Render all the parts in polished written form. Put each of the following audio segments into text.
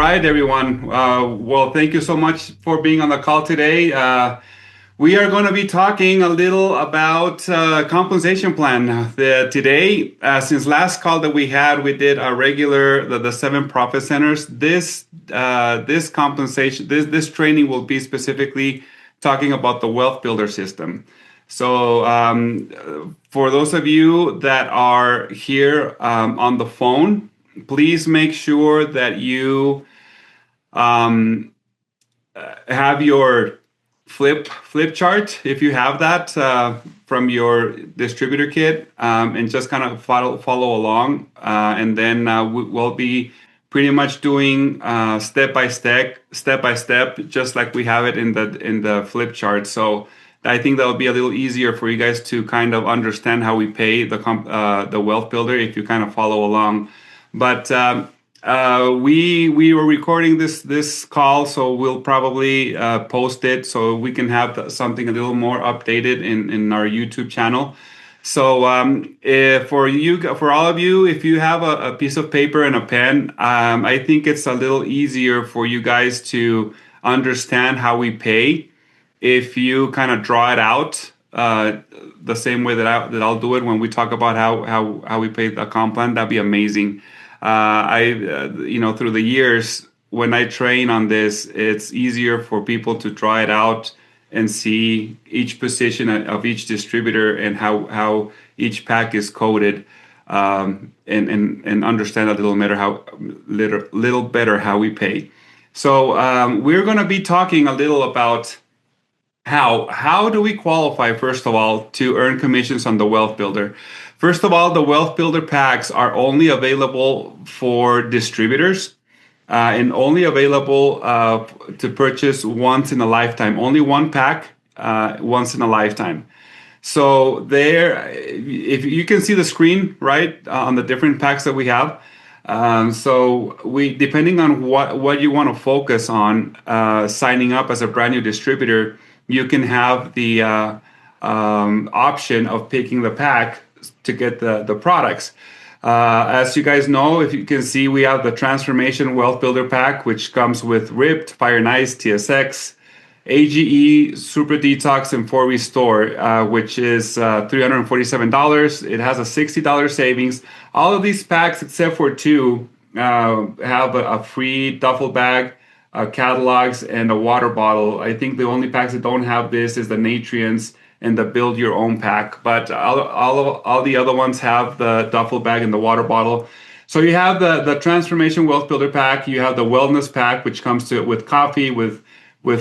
right, everyone. Well, thank you so much for being on the call today. We are going to be talking a little about compensation plan. Today, since last call that we had, we did a regular the seven profit centers. This compensation this training will be specifically talking about the wealth builder system. So, for those of you that are here on the phone, please make sure that you um, have your flip chart if you have that from your distributor kit, and just kind of follow along, and then we'll be pretty much doing step by step, just like we have it in the flip chart. So I think that'll be a little easier for you guys to kind of understand how we pay the wealth builder if you kind of follow along. But we were recording this call, so we'll probably post it so we can have something a little more updated in our YouTube channel. So for all of you, if you have a piece of paper and a pen, I think it's a little easier for you guys to understand how we pay if you kind of draw it out the same way that I'll do it when we talk about how we pay the comp plan. That'd be amazing. Through the years, when I train on this, it's easier for people to draw it out and see each position of each distributor and how each pack is coded, and understand a little better how we pay. So we're going to be talking a little about how do we qualify, first of all, to earn commissions on the wealth builder. First of all, the wealth builder packs are only available for distributors, and only available to purchase once in a lifetime. Only one pack once in a lifetime. So there, if you can see the screen, right, on the different packs that we have. So depending on what you want to focus on, signing up as a brand new distributor, you can have the option of picking the pack to get the products. As you guys know, if you can see, we have the Transformation Wealth Builder Pack, which comes with Ripped, Fire and Ice, TSX, AGE, Super Detox, and 4Restore, which is $347. It has a $60 savings. All of these packs, except for two, have a free duffel bag, catalogs, and a water bottle. I think the only packs that don't have this is the Nutrients and the Build Your Own pack. But all the other ones have the duffel bag and the water bottle. So you have the Transformation Wealth Builder pack. You have the Wellness pack, which comes with coffee, with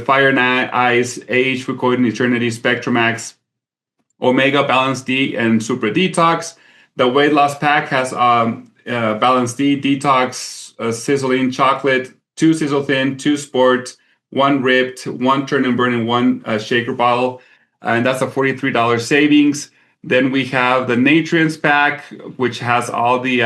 Fire and Ice, AH for Code Eternity, Spectramax, Omega, Balance D, and Super Detox. The weight loss pack has Balance D, Detox, Sizzling Chocolate, 2 Sizzle Thin, 2 Sport, 1 Ripped, 1 Turn and Burn, and 1 shaker bottle. And that's a $43 savings. Then we have the Nutrients pack, which has all the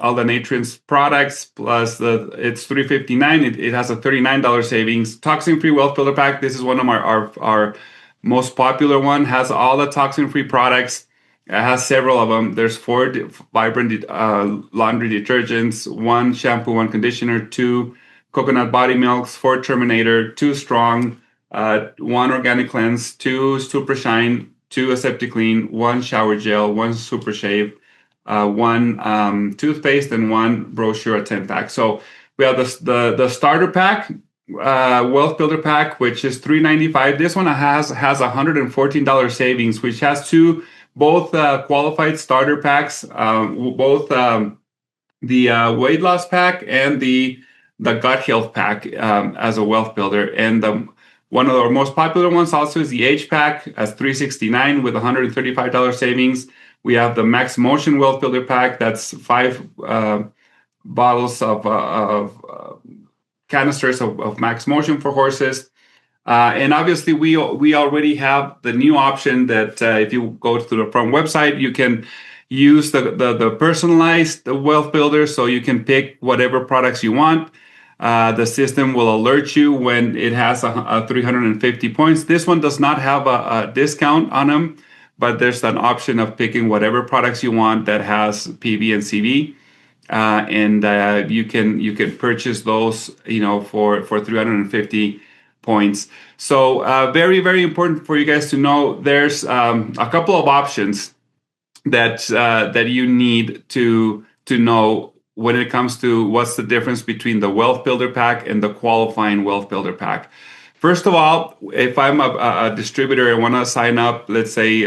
Nutrients products, plus it's $359. It has a $39 savings. Toxin Free Wealth Builder pack. This is one of our most popular one. Has all the toxin free products. It has several of them. There's 4 vibrant laundry detergents, 1 shampoo, 1 conditioner, 2 coconut body milks, 4 Terminator, 2 Strong, 1 Organic Cleanse, 2 Super Shine, 2 Aseptic Clean, 1 shower gel, 1 Super Shave, 1 toothpaste, and 1 brochure, a 10-pack. So we have the starter pack, Wealth Builder pack, which is $395. This one has $114 savings, which has both qualified starter packs, both the weight loss pack and the gut health pack as a wealth builder. And one of our most popular ones also is the H pack as $369 with $135 savings. We have the Max Motion Wealth Builder pack. That's 5 bottles of canisters of Max Motion for horses. And obviously, we already have the new option that if you go to the From website, you can use the personalized wealth builder, so you can pick whatever products you want. The system will alert you when it has a 350 points. This one does not have a discount on them, but there's an option of picking whatever products you want that has PV and CV. and you can purchase those, for 350 points. So very, very important for you guys to know. There's a couple of options that you need to know when it comes to what's the difference between the Wealth Builder Pack and the qualifying Wealth Builder Pack. First of all, if I'm a distributor and want to sign up, let's say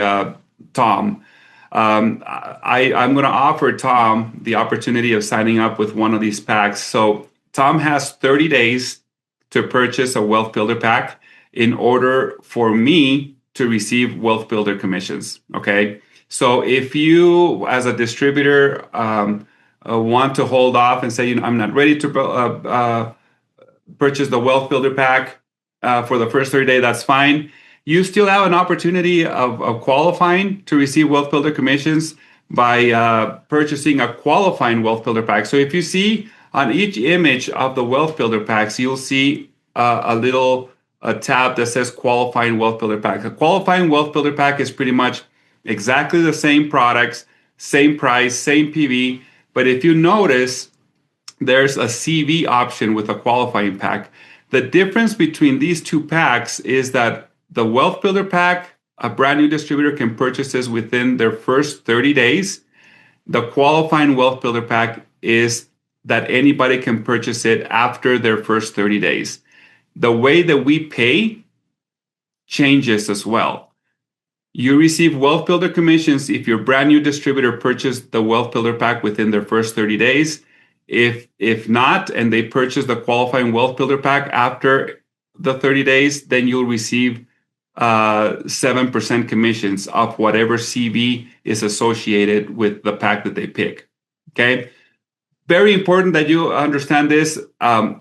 Tom, I'm going to offer Tom the opportunity of signing up with one of these packs. So Tom has 30 days to purchase a Wealth Builder Pack in order for me to receive Wealth Builder commissions. Okay. So if you, as a distributor, want to hold off and say, I'm not ready to purchase the Wealth Builder Pack for the first 30 days, that's fine. You still have an opportunity of qualifying to receive Wealth Builder commissions by purchasing a qualifying Wealth Builder Pack. So if you see on each image of the Wealth Builder Packs, you'll see a little tab that says qualifying Wealth Builder Pack. A qualifying Wealth Builder Pack is pretty much exactly the same products, same price, same PV. But if you notice, there's a CV option with a qualifying pack. The difference between these two packs is that the Wealth Builder Pack, a brand new distributor can purchase this within their first 30 days. The qualifying Wealth Builder Pack is that anybody can purchase it after their first 30 days. The way that we pay changes as well. You receive Wealth Builder commissions if your brand new distributor purchased the Wealth Builder Pack within their first 30 days. If not, and they purchase the qualifying Wealth Builder Pack after the 30 days, then you'll receive 7% commissions of whatever CV is associated with the pack that they pick. Okay. Very important that you understand this.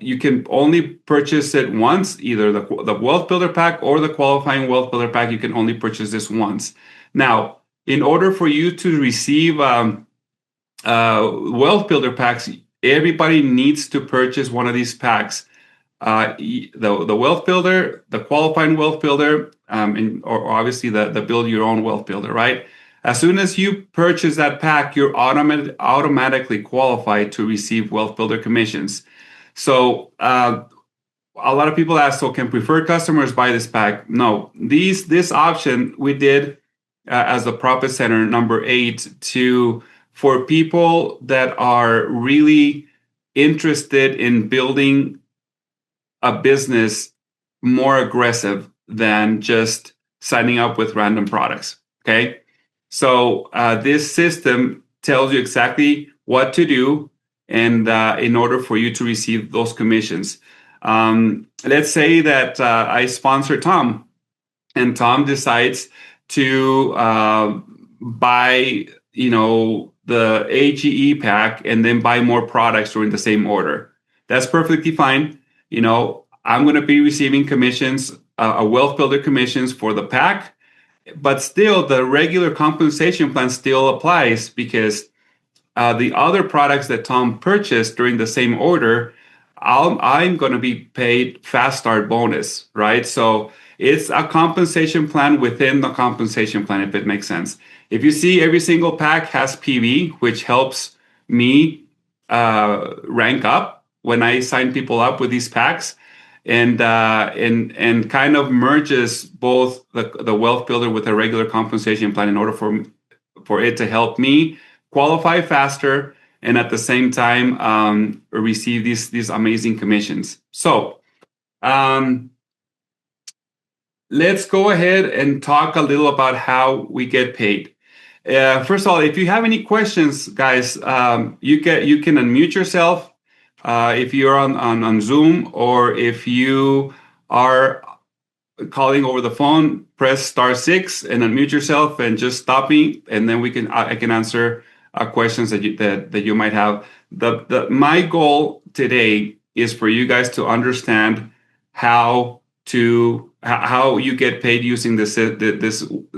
You can only purchase it once, either the Wealth Builder Pack or the qualifying Wealth Builder Pack. You can only purchase this once. Now, in order for you to receive Wealth Builder Packs, everybody needs to purchase one of these packs. The Wealth Builder, the qualifying Wealth Builder, or obviously the Build Your Own Wealth Builder, right? As soon as you purchase that pack, you're automatically qualified to receive Wealth Builder commissions. So a lot of people ask, so can preferred customers buy this pack? No, this option we did as the Profit Center number 8 for people that are really interested in building a business more aggressive than just signing up with random products. Okay. So this system tells you exactly what to do, and in order for you to receive those commissions. Let's say that I sponsor Tom, and Tom decides to buy, the AGE pack and then buy more products during the same order. That's perfectly fine. I'm going to be receiving commissions, a Wealth Builder commissions for the pack. But still, the regular compensation plan still applies because the other products that Tom purchased during the same order, I'm going to be paid fast start bonus, right? So it's a compensation plan within the compensation plan, if it makes sense. If you see, every single pack has PV, which helps me rank up when I sign people up with these packs. And kind of merges both the Wealth Builder with a regular compensation plan in order for it to help me qualify faster and at the same time receive these amazing commissions. So let's go ahead and talk a little about how we get paid. First of all, if you have any questions, guys, you can unmute yourself. If you're on Zoom, or if you are calling over the phone, press *6 and unmute yourself and just stop me, and then I can answer questions that you might have. My goal today is for you guys to understand how you get paid using this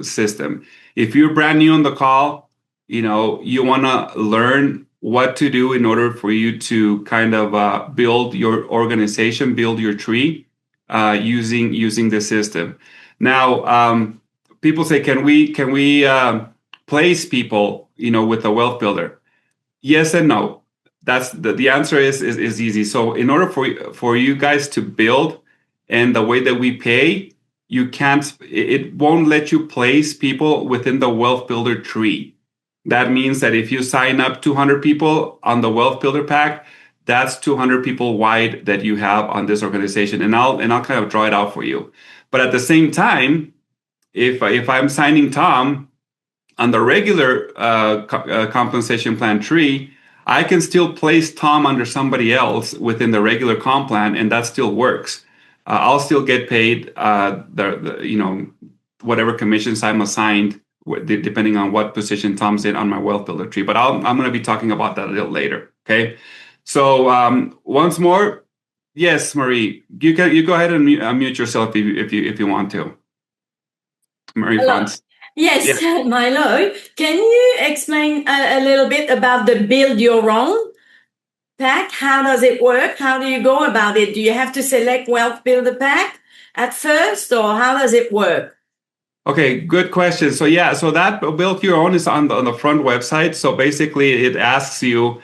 system. If you're brand new on the call, you want to learn what to do in order for you to kind of build your organization, build your tree using the system. Now, people say, can we place people, with a Wealth Builder? Yes and no. That's the answer is easy. So in order for you guys to build and the way that we pay, you can't, it won't let you place people within the wealth builder tree. That means that if you sign up 200 people on the wealth builder pack, that's 200 people wide that you have on this organization. And I'll kind of draw it out for you. But at the same time, if I'm signing Tom on the regular compensation plan tree, I can still place Tom under somebody else within the regular comp plan, and that still works. I'll still get paid whatever commissions I'm assigned, depending on what position Tom's in on my wealth builder tree. But I'm going to be talking about that a little later. Okay. So once more, yes, Marie, you go ahead and mute yourself if you want to. Marie Hello. Fonts. Yes, Milo, can you explain a little bit about the build your own pack? How does it work? How do you go about it? Do you have to select Wealth Builder Pack at first, or how does it work? Okay, good question. So yeah, so that build your own is on the front website. So basically, it asks you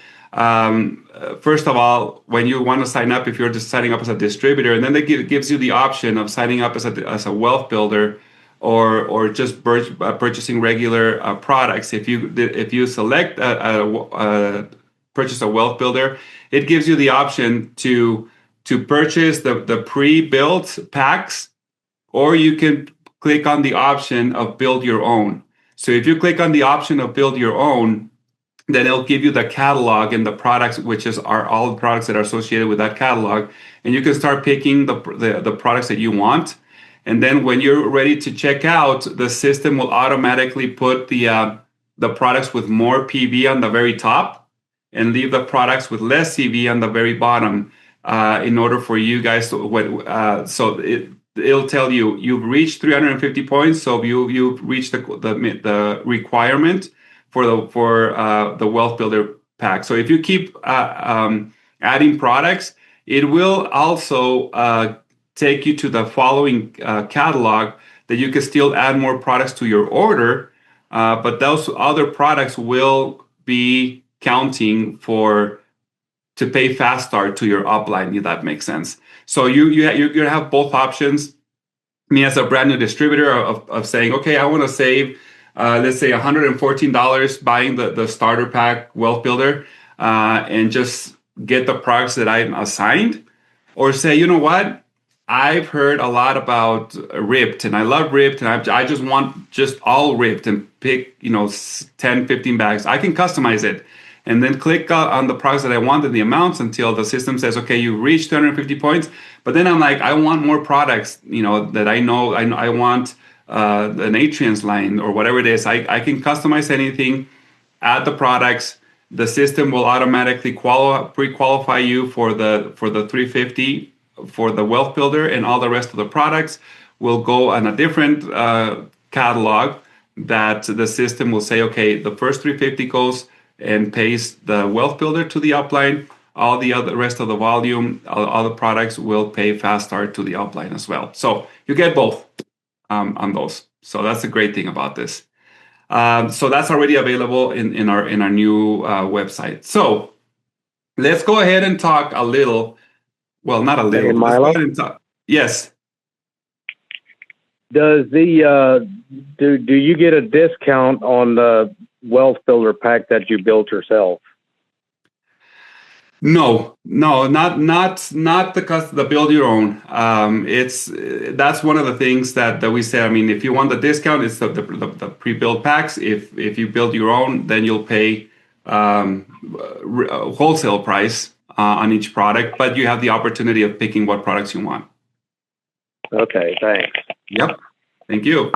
first of all when you want to sign up, if you're just signing up as a distributor, and then it gives you the option of signing up as a wealth builder or just purchasing regular products. If you select purchase a wealth builder, it gives you the option to purchase the pre-built packs, or you can click on the option of build your own. So if you click on the option of build your own, then it'll give you the catalog and the products, which are all the products that are associated with that catalog, and you can start picking the products that you want. And then when you're ready to check out, the system will automatically put the products with more PV on the very top and leave the products with less CV on the very bottom, in order for you guys to it'll tell you you've reached 350 points, so you've reached the requirement for the wealth builder pack. So if you keep adding products, it will also take you to the following catalog that you can still add more products to your order, but those other products will be counting to pay fast start to your upline, if that makes sense. So you're gonna have both options. Me as a brand new distributor of saying, okay, I want to save, let's say $114 buying the starter pack wealth builder, and just get the products that I'm assigned, or say, you know what, I've heard a lot about Ripped and I love Ripped and I just want just all Ripped and pick 10, 15 bags. I can customize it and then click on the products that I want and the amounts until the system says, okay, you reached 250 points. But then I'm like, I want more products, that I know I want an Atrians line or whatever it is. I can customize anything, add the products. The system will automatically pre-qualify you for the 350 for the wealth builder, and all the rest of the products will go on a different catalog that the system will say, okay, the first 350 goes and pays the wealth builder to the upline. All the other rest of the volume, all the products will pay fast start to the upline as well. So you get both on those. So that's the great thing about this. So that's already available in our new website. So let's go ahead and talk a little. Well, not a little. Hey, let's Milo? go ahead and talk. Yes. Does the do you get a discount on the wealth builder pack that you built yourself? No, not the build your own. That's one of the things that we say. I mean, if you want the discount, it's the pre-built packs. If you build your own, then you'll pay wholesale price on each product, but you have the opportunity of picking what products you want. Okay, thanks. Yep. Thank you.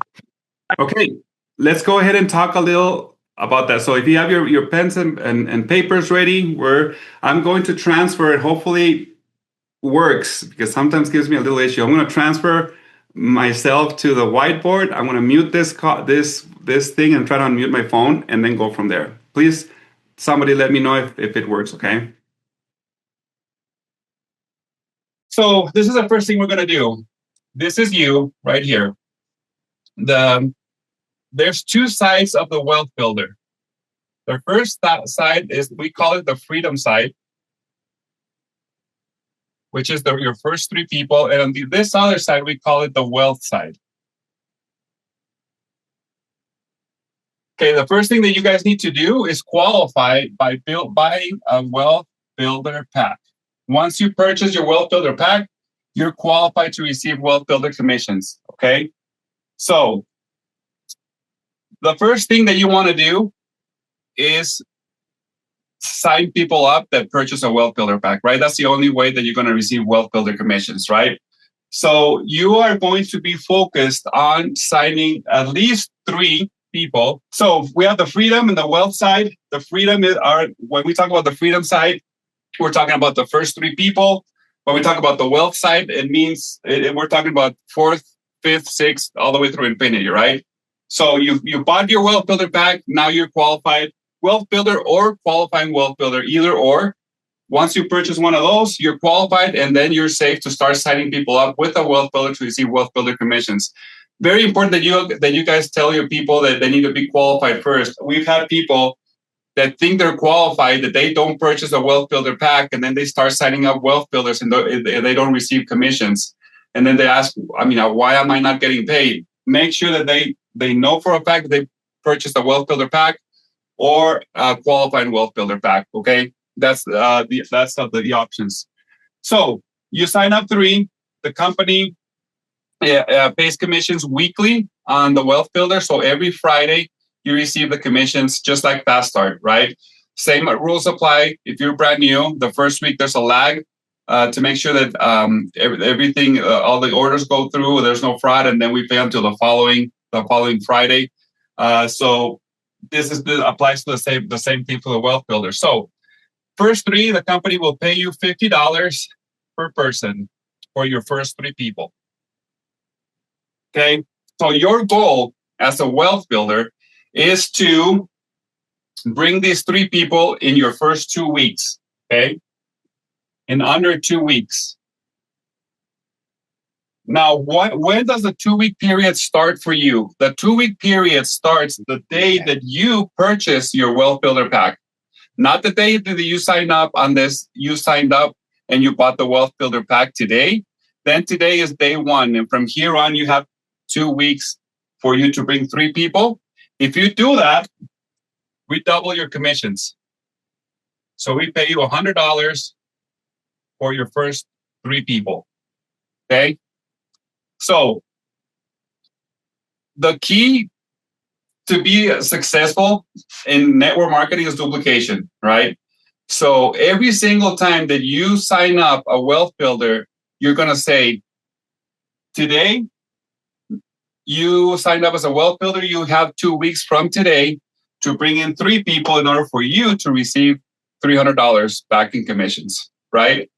Okay, let's go ahead and talk a little about that. So if you have your pens and papers ready, I'm going to transfer it. Hopefully works, because sometimes gives me a little issue. I'm going to transfer myself to the whiteboard. I'm going to mute this thing and try to unmute my phone and then go from there. Please, somebody let me know if it works, okay? So this is the first thing we're going to do. This is you right here. There's two sides of the wealth builder. The first side is, we call it the freedom side, which is your first three people. And on this other side, we call it the wealth side. Okay, the first thing that you guys need to do is qualify by buying a Wealth Builder pack. Once you purchase your Wealth Builder pack, you're qualified to receive Wealth Builder commissions, okay? So the first thing that you want to do is sign people up that purchase a Wealth Builder pack, right? That's the only way that you're going to receive Wealth Builder commissions, right? So you are going to be focused on signing at least 3 people. So we have the freedom and the wealth side. The freedom when we talk about the freedom side, we're talking about the first 3 people. When we talk about the wealth side, it means we're talking about 4th, 5th, 6th, all the way through infinity, right? So you bought your Wealth Builder pack. Now you're qualified Wealth Builder or qualifying Wealth Builder, either or. Once you purchase one of those, you're qualified, and then you're safe to start signing people up with a Wealth Builder to receive Wealth Builder commissions. Very important that you guys tell your people that they need to be qualified first. We've had people that think they're qualified, that they don't purchase a Wealth Builder pack, and then they start signing up Wealth Builders and they don't receive commissions. And then they ask, why am I not getting paid? Make sure that they know for a fact that they purchased a Wealth Builder pack or a qualified Wealth Builder pack, okay? That's the options. So you sign up 3, the company pays commissions weekly on the Wealth Builder. So every Friday, you receive the commissions just like Fast Start, right? Same rules apply. If you're brand new, the first week there's a lag to make sure that everything, all the orders go through, there's no fraud, and then we pay until the following Friday. So this applies to the same thing for the Wealth Builder. So first 3, the company will pay you $50 per person for your first 3 people. Okay, so your goal as a Wealth Builder is to bring these 3 people in your first 2 weeks, okay? In under 2 weeks. Now, when does the 2-week period start for you? The 2-week period starts the day that you purchase your Wealth Builder pack. Not the day that you sign up unless you signed up and you bought the Wealth Builder pack today. Then today is day 1. And from here on, you have 2 weeks for you to bring 3 people. If you do that, we double your commissions. So we pay you $100 for your first 3 people. Okay? So the key to be successful in network marketing is duplication, right? So every single time that you sign up a Wealth Builder, you're going to say, today, you signed up as a Wealth Builder, you have 2 weeks from today to bring in 3 people in order for you to receive $300 back in commissions, right?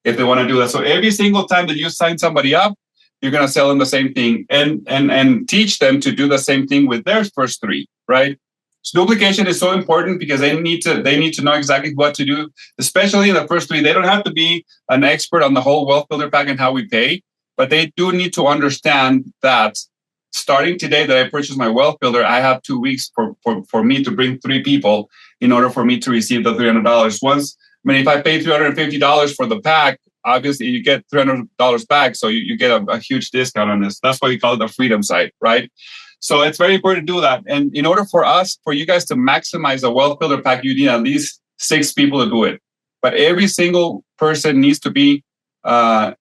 If they want to do that. So every single time that you sign somebody up, you're going to sell them the same thing and teach them to do the same thing with their first 3, right? So duplication is so important because they need to know exactly what to do, especially in the first 3. They don't have to be an expert on the whole Wealth Builder pack and how we pay, but they do need to understand that starting today that I purchased my Wealth Builder, I have 2 weeks for me to bring 3 people in order for me to receive the $300. If I pay $350 for the pack, obviously you get $300 back. So you get a huge discount on this. That's why we call it the freedom side, right? So it's very important to do that. And in order for you guys to maximize the Wealth Builder pack, you need at least 6 people to do it. But every single person needs to be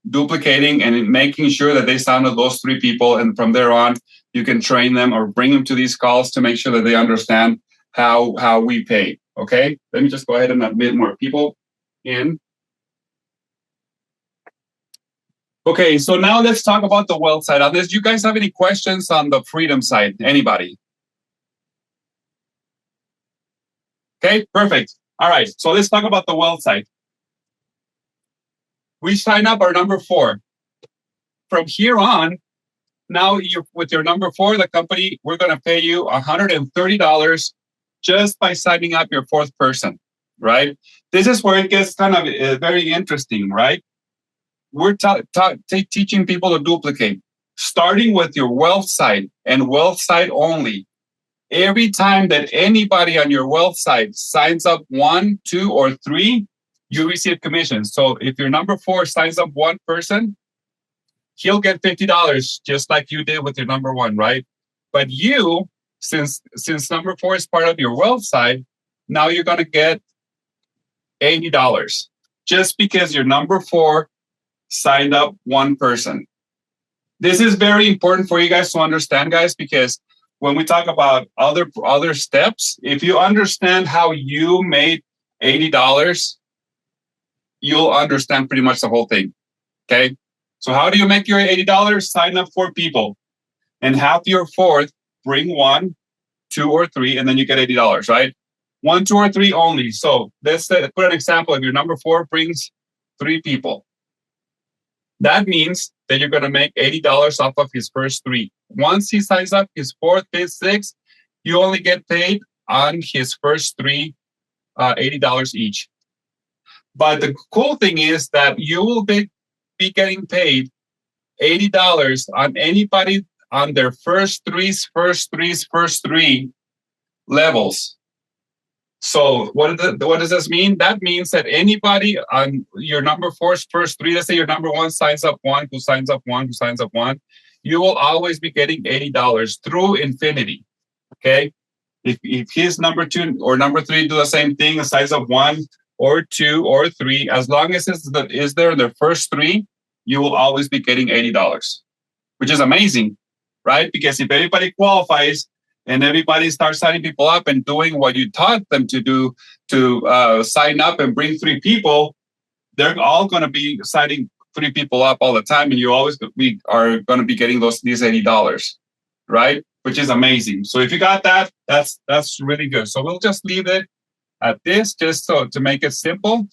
duplicating and making sure that they sign up those 3 people. And from there on, you can train them or bring them to these calls to make sure that they understand how we pay. Okay, let me just go ahead and admit more people in. Okay, so now let's talk about the wealth side. Unless you guys have any questions on the freedom side, anybody? Okay, perfect. All right, so let's talk about the wealth side. We sign up our number 4. From here on, now with your number 4, the company, we're going to pay you $130 just by signing up your 4th person, right? This is where it gets kind of very interesting, right? We're teaching people to duplicate, starting with your wealth side and wealth side only. every time that anybody on your wealth site signs up 1, 2, or 3, you receive commissions. So if your number 4 signs up one person, he'll get $50, just like you did with your number 1, right? But you, since number 4 is part of your wealth site, now you're going to get $80 just because your number 4 signed up one person. This is very important for you guys to understand, guys, because when we talk about other steps, if you understand how you made $80, you'll understand pretty much the whole thing. Okay? So how do you make your $80? Sign up 4 people and have your 4th bring 1, 2, or 3, and then you get $80, right? 1, 2, or 3 only. So let's put an example. If your number 4 brings 3 people, that means that you're going to make $80 off of his first 3. Once he signs up his 4th, 5th, 6th, you only get paid on his first 3, $80 each. But the cool thing is that you will be getting paid $80 on anybody on their first 3 levels. So what does this mean? That means that anybody on your number 4's first 3, let's say your number 1 signs up 1, who signs up 1, who signs up 1, you will always be getting $80 through infinity. Okay? If his number 2 or number 3 do the same thing, a size of 1 or 2 or 3, as long as is there in their first 3, you will always be getting $80, which is amazing, right? Because if everybody qualifies and everybody starts signing people up and doing what you taught them to do, to sign up and bring 3 people, they're all going to be signing 3 people up all the time, and you always are going to be getting these $80, right? Which is amazing. So if you got that, that's really good. So we'll just leave it at this, just so to make it simple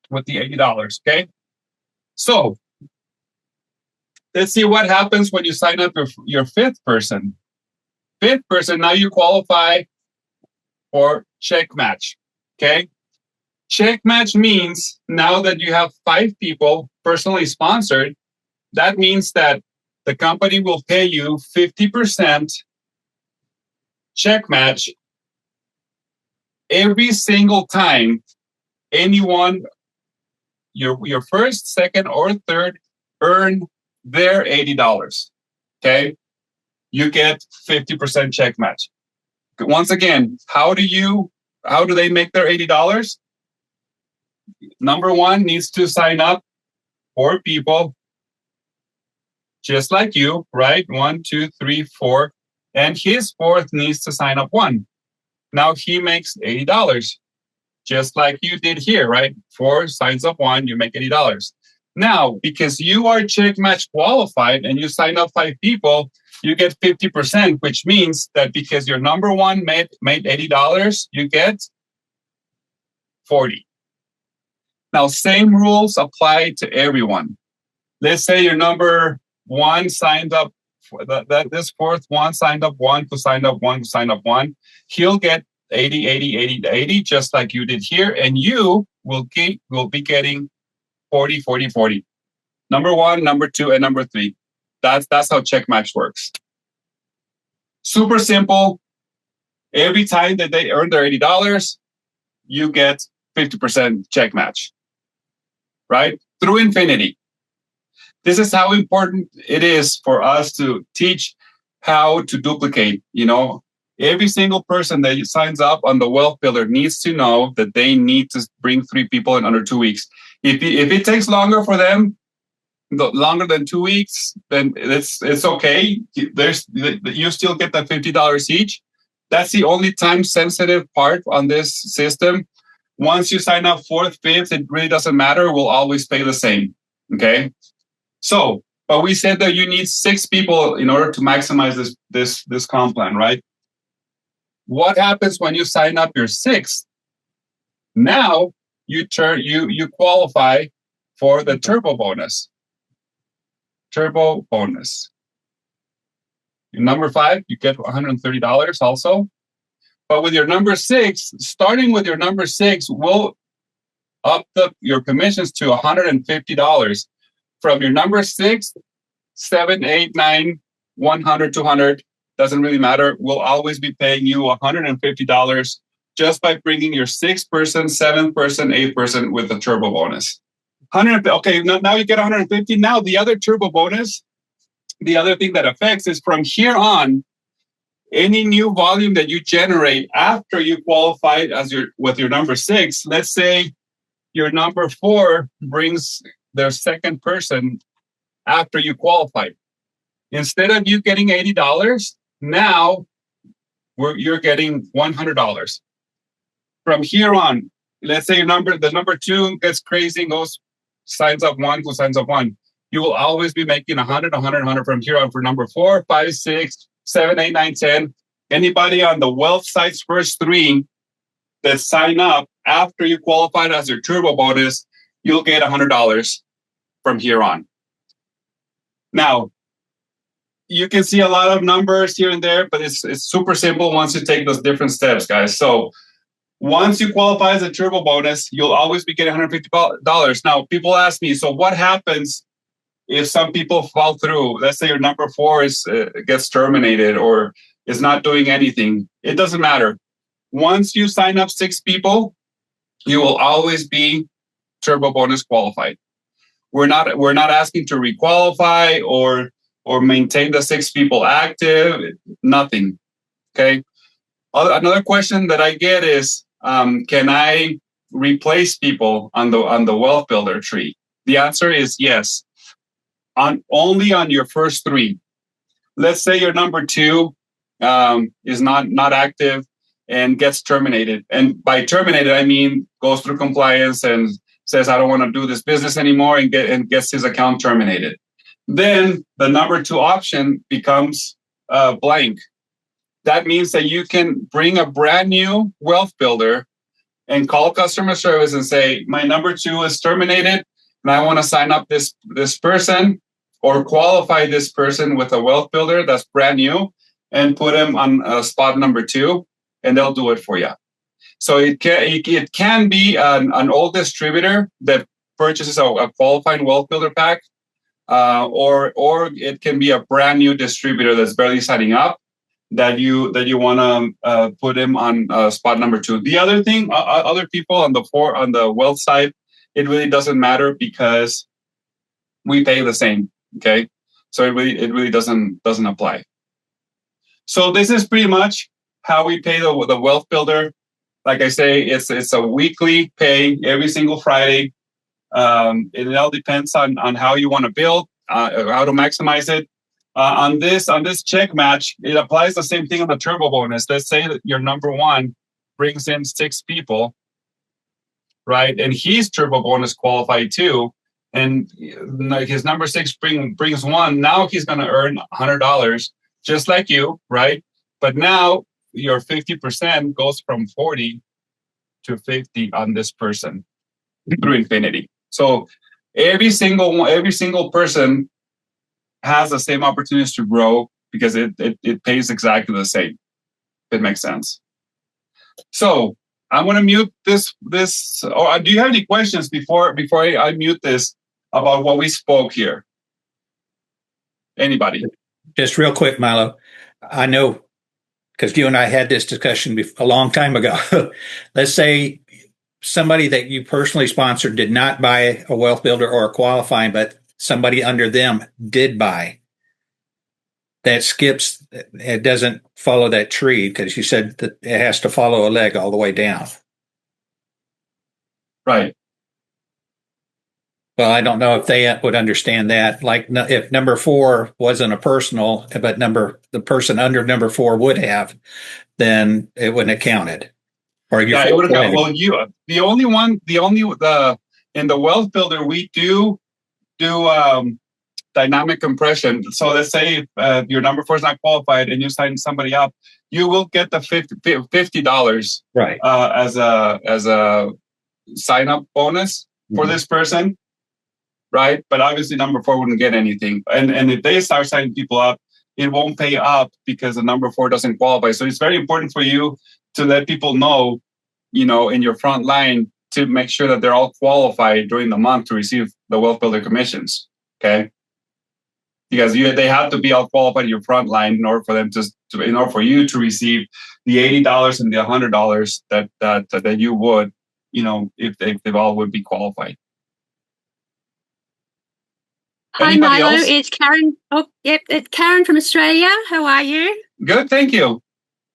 with the $80. Okay. So let's see what happens when you sign up your 5th person. 5th person, now you qualify for check match. Okay. Check match means now that you have 5 people personally sponsored, that means that the company will pay you 50% check match every single time anyone, your first, second, or 3rd, earn their $80. Okay. You get 50% check match. Once again, how do they make their $80? Number 1 needs to sign up 4 people, just like you, right? 1, 2, 3, 4. And his 4th needs to sign up 1. Now he makes $80, just like you did here, right? 4 signs up 1, you make $80. Now, because you are check match qualified and you sign up 5 people, you get 50%, which means that because your number 1 made $80, you get 40. Now, same rules apply to everyone. Let's say your number 1 signed up, this 4th one signed up 1, who signed up 1, who signed up 1. He'll get 80, 80, 80, 80, just like you did here. And you will be getting 40, 40, 40. Number 1, number 2, and number 3. That's how check match works. Super simple. Every time that they earn their $80, you get 50% check match, right? Through infinity. This is how important it is for us to teach how to duplicate. Every single person that signs up on the Wealth Builder needs to know that they need to bring 3 people in under 2 weeks. If it takes longer for them, longer than 2 weeks, then it's okay. You still get that $50 each. That's the only time sensitive part on this system. Once you sign up 4th, 5th, it really doesn't matter. We'll always pay the same. Okay. So, but we said that you need 6 people in order to maximize this comp plan, right? What happens when you sign up your 6th? Now you qualify for the turbo bonus. Turbo bonus. Number 5, you get $130 also. But with your number 6, starting with your number 6, we'll up your commissions to $150 from your number 6, 7, 8, 9, 100, 200. doesn't really matter. We'll always be paying you $150 just by bringing your 6th person, 7th person, 8th person with a turbo bonus. 100. Okay, now you get 150. Now the other turbo bonus, the other thing that affects is from here on, any new volume that you generate after you qualify with your number 6. Let's say your number 4 brings their 2nd person after you qualify. Instead of you getting $80, now you're getting $100. From here on, let's say the number 2 gets crazy and signs up 1, who signs up 1. You will always be making 100, 100, 100 from here on for number 4, 5, 6, 7, 8, 9, 10. Anybody on the wealth site's first 3 that sign up after you qualified as your turbo bonus, you'll get $100 from here on. Now, you can see a lot of numbers here and there, but it's super simple once you take those different steps, guys. So once you qualify as a turbo bonus, you'll always be getting $150. Now, people ask me, so what happens if some people fall through? Let's say your number 4 gets terminated or is not doing anything. It doesn't matter. Once you sign up 6 people, you will always be turbo bonus qualified. We're not asking to requalify or maintain the 6 people active. Nothing. Okay. Another question that I get is, can I replace people on the wealth builder tree? The answer is yes. Only on your first 3. Let's say your number 2 is not active and gets terminated. And by terminated, I mean goes through compliance and says, I don't want to do this business anymore, and gets his account terminated. Then the number 2 option becomes blank. That means that you can bring a brand new wealth builder and call customer service and say, my number 2 is terminated and I want to sign up this person or qualify this person with a wealth builder that's brand new and put him on spot number 2, and they'll do it for you. So it can be an old distributor that purchases a qualifying wealth builder pack, or it can be a brand new distributor that's barely signing up that you want to put him on spot number 2. The other thing, other people on the wealth side, it really doesn't matter because we pay the same. Okay, so it really doesn't apply. So this is pretty much how we pay the wealth builder. Like I say, it's a weekly pay every single Friday. It all depends on how you want to build, how to maximize it. On this check match, it applies the same thing on the turbo bonus. Let's say that your number 1 brings in 6 people, right? And he's turbo bonus qualified too. And like his number 6 brings 1. Now he's going to earn $100, just like you, right? But now your 50% goes from 40 to 50 on this person through infinity. So every single person has the same opportunities to grow because it pays exactly the same. If it makes sense. So I'm going to mute this. Or do you have any questions before I mute this about what we spoke here? Anybody? Just real quick, Milo. I know because you and I had this discussion a long time ago. Let's say somebody that you personally sponsored did not buy a wealth builder or a qualifying, but somebody under them did buy. That skips, it doesn't follow that tree because you said that it has to follow a leg all the way down. Right. Well, I don't know if they would understand that. Like if number 4 wasn't a personal, but the person under number 4 would have, then it wouldn't have counted. Or yeah, it would have counted. Well, in the wealth builder, we do dynamic compression. So let's say if your number 4 is not qualified and you sign somebody up, you will get the $50 right as a sign up bonus for this person. Right. But obviously number 4 wouldn't get anything. And if they start signing people up, it won't pay up because the number 4 doesn't qualify. So it's very important for you to let people know, in your front line to make sure that they're all qualified during the month to receive the wealth builder commissions. Okay. because they have to be all qualified in your front line in order for them in order for you to receive the $80 and the $100 that you would, if they all would be qualified. Hi, Anybody Milo. else? It's Karen. Oh, yep. It's Karen from Australia. How are you? Good, thank you.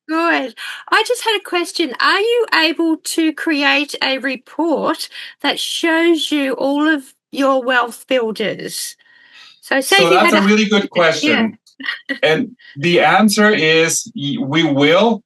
Good. I just had a question. Are you able to create a report that shows you all of your wealth builders? So say So if you that's had a really good question. Yeah. And the answer is we will.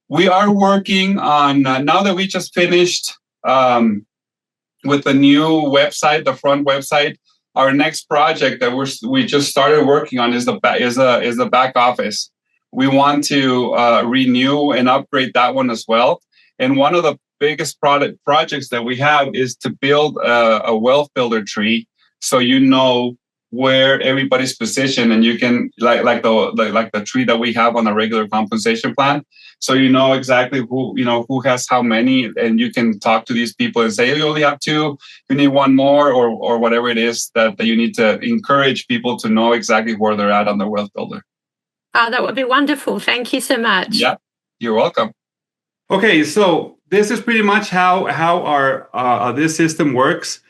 We are working on, now that we just finished with the new website, the front website, our next project that we just started working on is the back office. We want to renew and upgrade that one as well. And one of the biggest projects that we have is to build a wealth builder tree, so you know where everybody's positioned, and you can like the tree that we have on a regular compensation plan. So you know exactly who has how many, and you can talk to these people and say, you only have two, you need one more, or whatever it is that you need to encourage people to know exactly where they're at on the wealth builder. Oh, that would be wonderful. Thank you so much. Yeah, you're welcome. Okay, so this is pretty much how our this system works.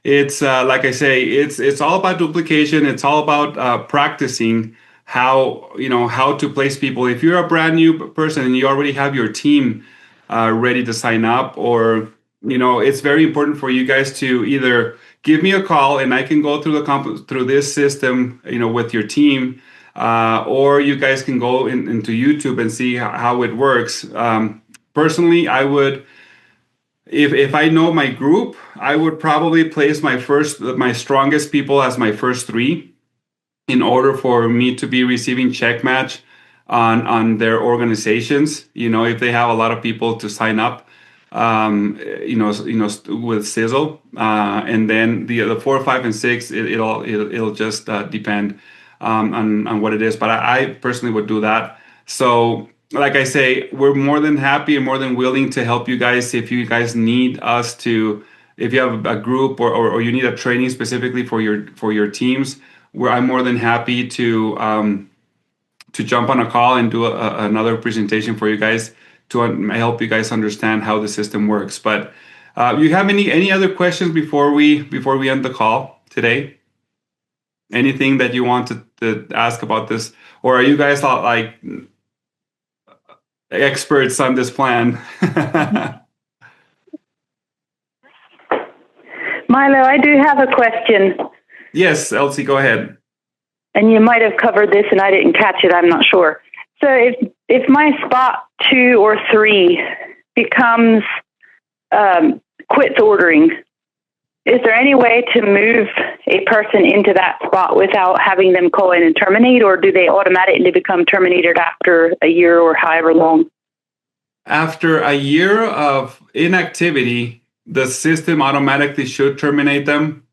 It's like I say, it's all about duplication. It's all about practicing how to place people. If you're a brand new person and you already have your team ready to sign up, or it's very important for you guys to either give me a call and I can go through this system, with your team, or you guys can go into YouTube and see how it works. Personally, I would. If I know my group, I would probably place my strongest people as my first three, in order for me to be receiving check match on their organizations. If they have a lot of people to sign up, with Sisel, and then the 4, 5, and 6, it'll just depend on what it is. But I personally would do that. So, like I say, we're more than happy and more than willing to help you guys if you guys need us to. If you have a group or you need a training specifically for your teams, I'm more than happy to jump on a call and do another presentation for you guys to help you guys understand how the system works. But you have any other questions before we end the call today? Anything that you want to ask about this, or are you guys all like experts on this plan? Milo, I do have a question. Yes, Elsie, go ahead. And you might have covered this and I didn't catch it, I'm not sure. So if my spot 2 or 3 becomes quits ordering, is there any way to move a person into that spot without having them call in and terminate, or do they automatically become terminated after a year or however long? After a year of inactivity, the system automatically should terminate them.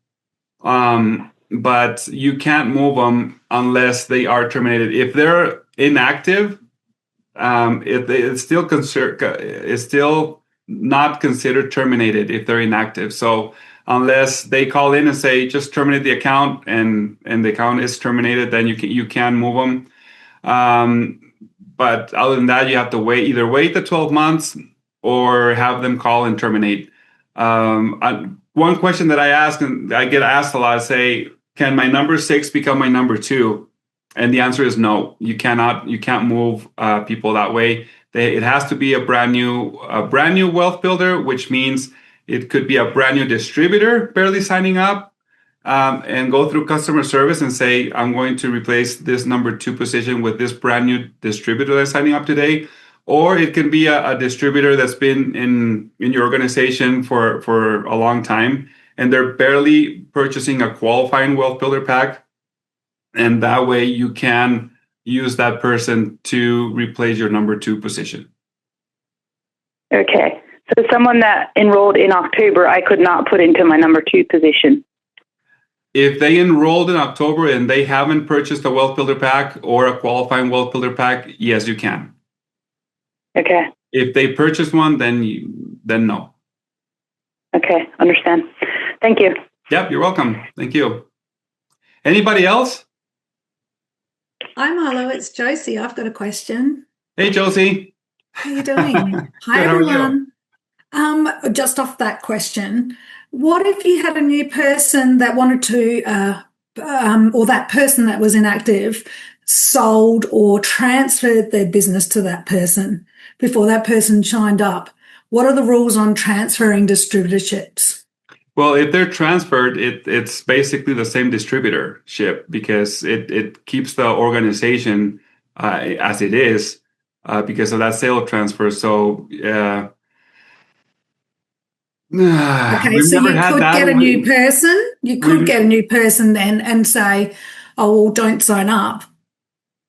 But you can't move them unless they are terminated. If they're inactive, it's still not considered terminated if they're inactive. So unless they call in and say just terminate the account, and the account is terminated, then you can move them. But other than that, you have to wait the 12 months or have them call and terminate. One question that I ask, and I get asked a lot, is say, can my number 6 become my number 2? And the answer is no. You cannot. You can't move people that way. It has to be a brand new wealth builder, which means it could be a brand new distributor barely signing up, and go through customer service and say, I'm going to replace this number 2 position with this brand new distributor that's signing up today. Or it can be a distributor that's been in your organization for a long time, and they're barely purchasing a qualifying wealth builder pack. And that way you can use that person to replace your number 2 position. Okay. So someone that enrolled in October, I could not put into my number 2 position. If they enrolled in October and they haven't purchased a wealth builder pack or a qualifying wealth builder pack, yes, you can. Okay. If they purchase one, then no. Okay, understand. Thank you. Yep, you're welcome. Thank you. Anybody else? Hi, Milo. It's Josie. I've got a question. Hey, Josie. How you doing? Hi, Good. How are you? everyone. Just off that question, what if you had a new person that wanted to, or that person that was inactive sold or transferred their business to that person before that person signed up? What are the rules on transferring distributorships? Well, if they're transferred, it's basically the same distributorship because it keeps the organization as it is because of that sale transfer. So Okay, we've so never you had could that. get a new person. You could We get a new person then and say, oh, well, don't sign up.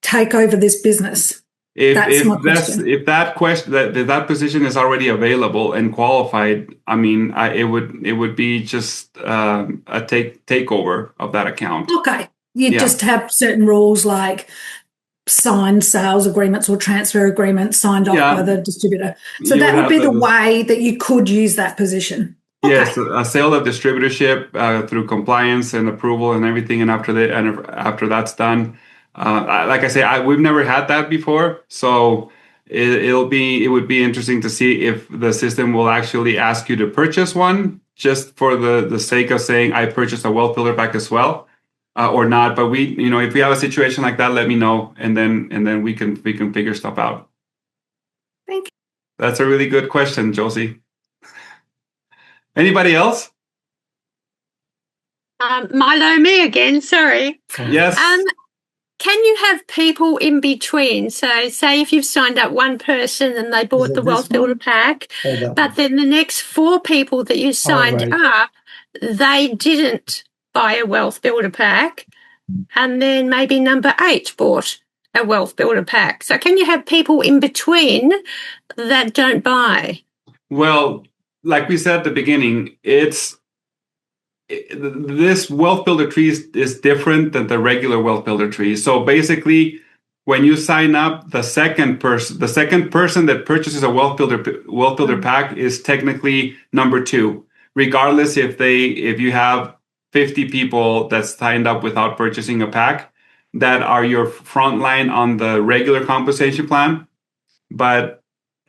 Take over this business. That's my question. if that question that position is already available and qualified, I mean, it would be just a takeover of that account. Okay. You Yeah, just have certain rules like signed sales agreements or transfer agreements signed off by yeah. the distributor. So You would that would have be the the way that you could use that position. Okay. Yes, a sale of distributorship through compliance and approval and everything, and after that's done, like I say, we've never had that before, so it would be interesting to see if the system will actually ask you to purchase one just for the sake of saying I purchased a wealth builder pack as well, or not. But if we have a situation like that, let me know, and then we can figure stuff out. Thank you. That's a really good question, Josie. Anybody else? Milo, me again. Sorry. Yes. Can you have people in between? So, say if you've signed up one person and they bought the Wealth Builder pack, but then the next 4 people that you signed up, they didn't buy a Wealth Builder pack, and then maybe number 8 bought a Wealth Builder pack. So, can you have people in between that don't buy? Well, like we said at the beginning, this wealth builder tree is different than the regular wealth builder tree. So basically, when you sign up, the second person that purchases a wealth builder pack is technically number 2, regardless if you have 50 people that signed up without purchasing a pack that are your front line on the regular compensation plan, but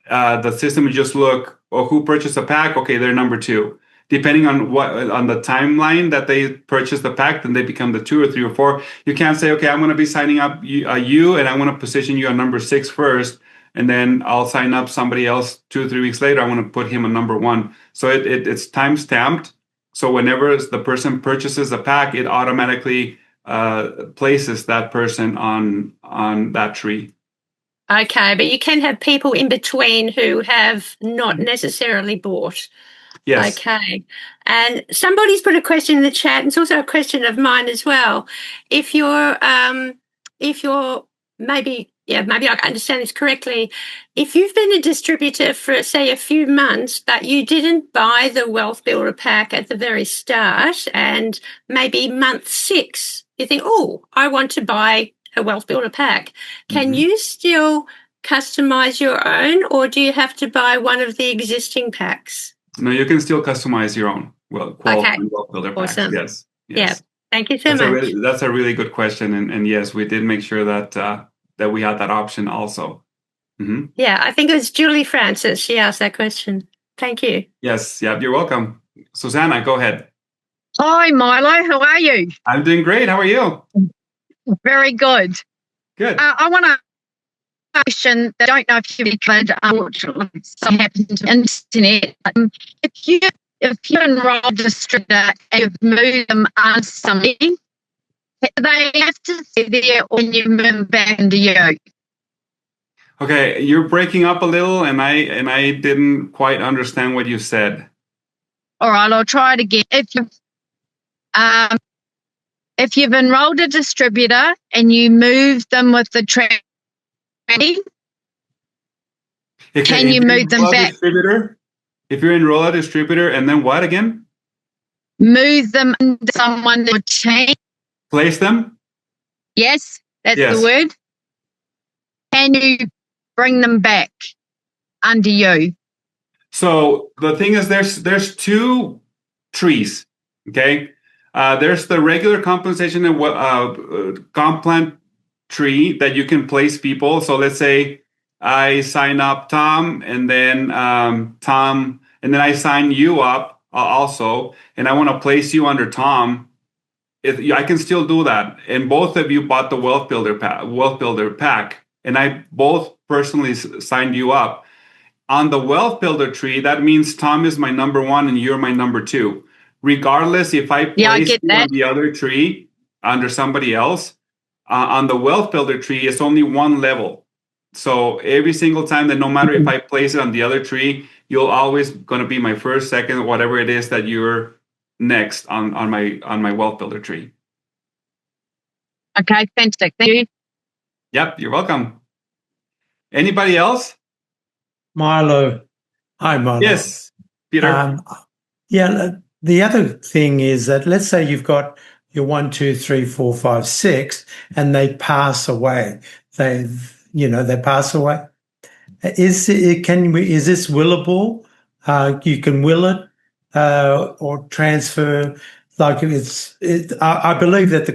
the system would just look, who purchased a pack? Okay, they're number 2. Depending on the timeline that they purchase the pack, then they become the 2 or 3 or 4. You can't say, okay, I'm going to be signing up you, and I want to position you on number 6 first, and then I'll sign up somebody else 2 or 3 weeks later. I want to put him on number 1. So it's time stamped. So whenever the person purchases a pack, it automatically places that person on that tree. Okay, but you can have people in between who have not necessarily bought. Yes. Okay. And somebody's put a question in the chat, and it's also a question of mine as well. If you're maybe I understand this correctly. If you've been a distributor for, say, a few months, but you didn't buy the Wealth Builder pack at the very start, and maybe month 6, you think, oh, I want to buy a Wealth Builder pack. Can you still customize your own, or do you have to buy one of the existing packs? No, you can still customize your own qualified wealth builder packs. Awesome. Yes. Yeah. Thank you so much. That's a really good question, and yes, we did make sure that we had that option also. Mm-hmm. Yeah, I think it was Julie Francis. She asked that question. Thank you. Yes. Yeah. You're welcome. Susanna, go ahead. Hi, Milo. How are you? I'm doing great. How are you? Very good. Good. I want to question that I don't know if you've covered, unfortunately, something happened to the internet. If you enroll a distributor and you've moved them on something, they have to stay there when you move back into you. Okay, you're breaking up a little, and I didn't quite understand what you said. All right, I'll try it again. If you've enrolled a distributor and you move them with the transit, can you move them back? If you enroll a distributor and then what again? Move them into someone to change. Place them? Yes, that's the word. Can you bring them back under you? So the thing is, there's 2 trees. Okay, there's the regular compensation and comp plan tree that you can place people. So let's say I sign up Tom, and then Tom, and then I sign you up also, and I want to place you under Tom. I can still do that. And both of you bought the Wealth Builder pack, and I both personally signed you up. On the Wealth Builder tree, that means Tom is my number one and you're my number two. Regardless, if I place you on the other tree under somebody else, on the Wealth Builder tree, it's only one level. So every single time, that no matter if I place it on the other tree, you'll always going to be my first, second, whatever it is that you're next on my Wealth Builder tree. Okay, fantastic. Thank you. Yep, you're welcome. Anybody else? Milo. Hi, Milo. Yes, Peter. The other thing is that let's say you've got your 1, 2, 3, 4, 5, 6, and they pass away. They pass away. Is this willable? You can will it or transfer. Like I believe that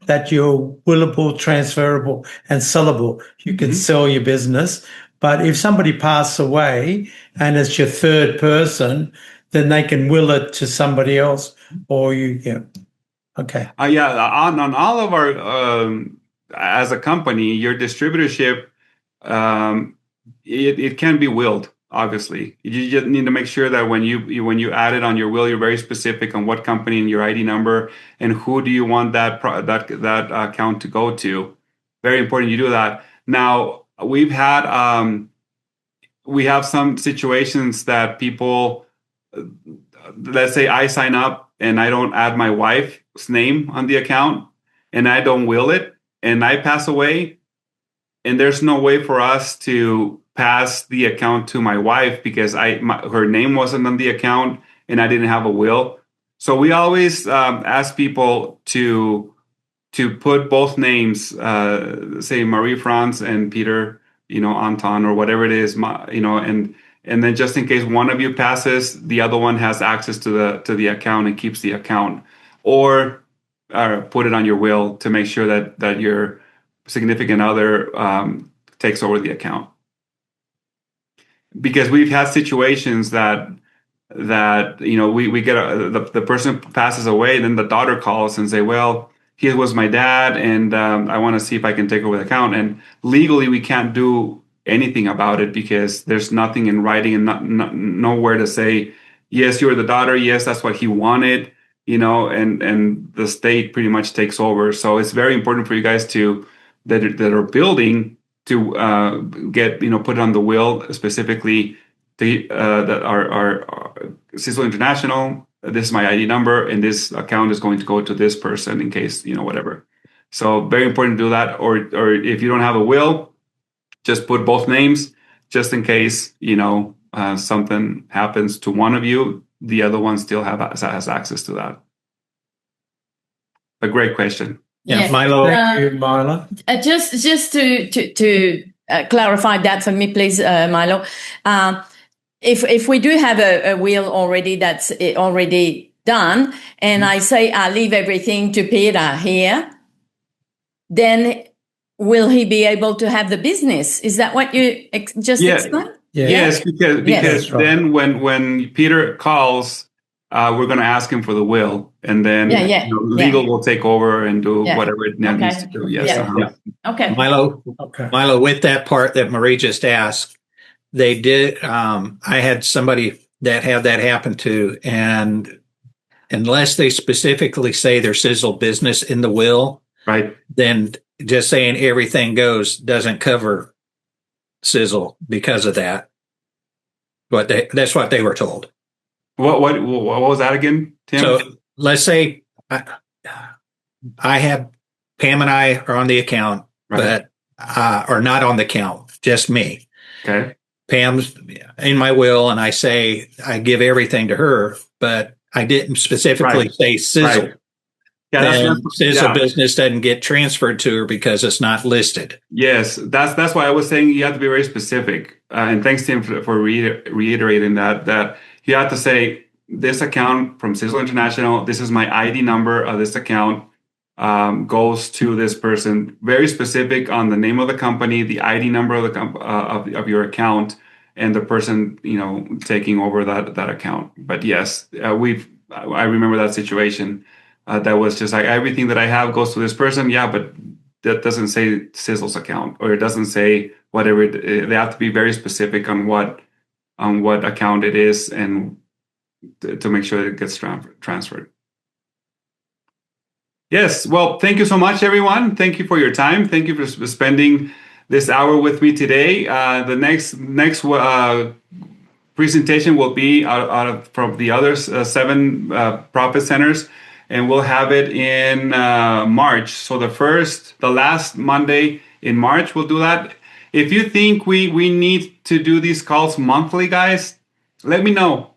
that you're willable, transferable, and sellable. You can sell your business. But if somebody passes away and it's your third person, then they can will it to somebody else, or Okay. On all of our, as a company, your distributorship, it can be willed. Obviously, you just need to make sure that when you add it on your will, you're very specific on what company and your ID number and who do you want that account to go to. Very important you do that. Now, we have some situations that people, let's say I sign up and I don't add my wife's name on the account and I don't will it and I pass away, and there's no way for us to pass the account to my wife because her name wasn't on the account and I didn't have a will. So we always ask people to put both names, say Marie-France and Peter, Anton or whatever it is, and then just in case one of you passes, the other one has access to the account and keeps the account, or put it on your will to make sure that your significant other takes over the account. Because we've had situations that we get the person passes away, and then the daughter calls and say, well, he was my dad, and I want to see if I can take over the account. And legally, we can't do anything about it because there's nothing in writing and nowhere to say, yes, you're the daughter. Yes, that's what he wanted, and the state pretty much takes over. So it's very important for you guys that are building to get put on the will specifically that are Sisel International. This is my ID number, and this account is going to go to this person in case whatever. So very important to do that. Or if you don't have a will, just put both names just in case something happens to one of you, the other one still has access to that. A great question. Yeah, Milo. Thank you, Milo. Just to clarify that for me, please, Milo. If we do have a will already that's already done, and I say I leave everything to Peter here, then will he be able to have the business? Is that what you just explained? Yeah. Yes, because then when Peter calls, we're going to ask him for the will, and then legal will take over and do whatever it needs to do. Yes. Yeah. Okay. Milo, with that part that Marie just asked, they did. I had somebody that had that happen to, and unless they specifically say their Sisel business in the will, right, then just saying everything goes doesn't cover Sisel because of that. But that's what they were told. What was that again, Tim? So let's say I have Pam and I are on the account, but are not on the account, just me. Okay. Pam's in my will, and I say I give everything to her, but I didn't specifically say Sisel. Right. Yeah, Sisel business doesn't get transferred to her because it's not listed. Yes, that's why I was saying you have to be very specific. And thanks, Tim, for reiterating that you have to say this account from Sisel International. This is my ID number of this account. goes to this person, very specific on the name of the company, the ID number of the of your account, and the person taking over that account. But yes, I remember that situation. That was just like everything that I have goes to this person. Yeah, but that doesn't say Sisel's account, or it doesn't say whatever. They have to be very specific on what account it is, and to make sure that it gets transferred. Yes, well, thank you so much, everyone. Thank you for your time. Thank you for spending this hour with me today. The next presentation will be from the other 7 profit centers, and we'll have it in March. So the last Monday in March, we'll do that. If you think we need to do these calls monthly, guys, let me know.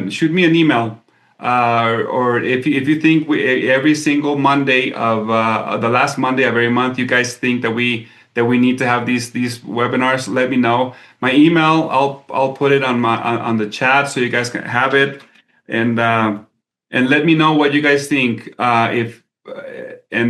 Shoot me an email. Or if you think every single Monday of the last Monday of every month, you guys think that we need to have these webinars, let me know. My email, I'll put it on the chat so you guys can have it, and let me know what you guys think. And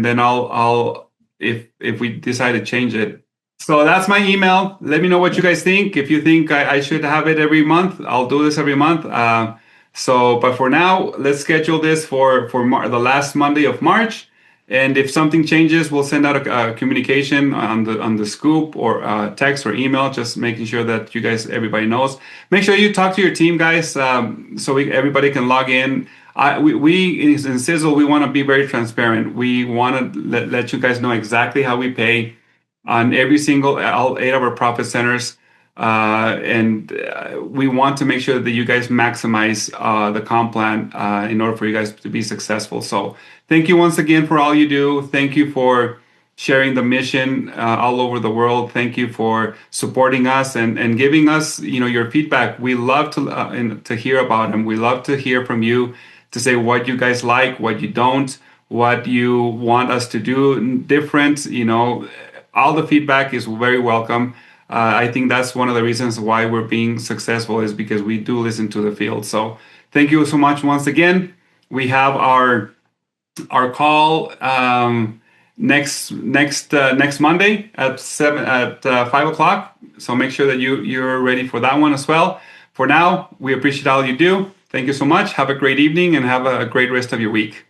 then I'll if we decide to change it. So that's my email. Let me know what you guys think. If you think I should have it every month, I'll do this every month. But for now, let's schedule this for the last Monday of March. And if something changes, we'll send out a communication on the scoop, or text or email, just making sure that everybody knows. Make sure you talk to your team, guys, so everybody can log in. We in Sisel, we want to be very transparent. We want to let you guys know exactly how we pay on all 8 of our profit centers. And we want to make sure that you guys maximize the comp plan in order for you guys to be successful. So thank you once again for all you do. Thank you for sharing the mission all over the world. Thank you for supporting us and giving us your feedback. We love to hear about them. We love to hear from you, to say what you guys like, what you don't, what you want us to do different. All the feedback is very welcome. I think that's one of the reasons why we're being successful, is because we do listen to the field. So thank you so much once again. We have our call next Monday at 5 o'clock. So make sure that you're ready for that one as well. For now, we appreciate all you do. Thank you so much. Have a great evening and have a great rest of your week.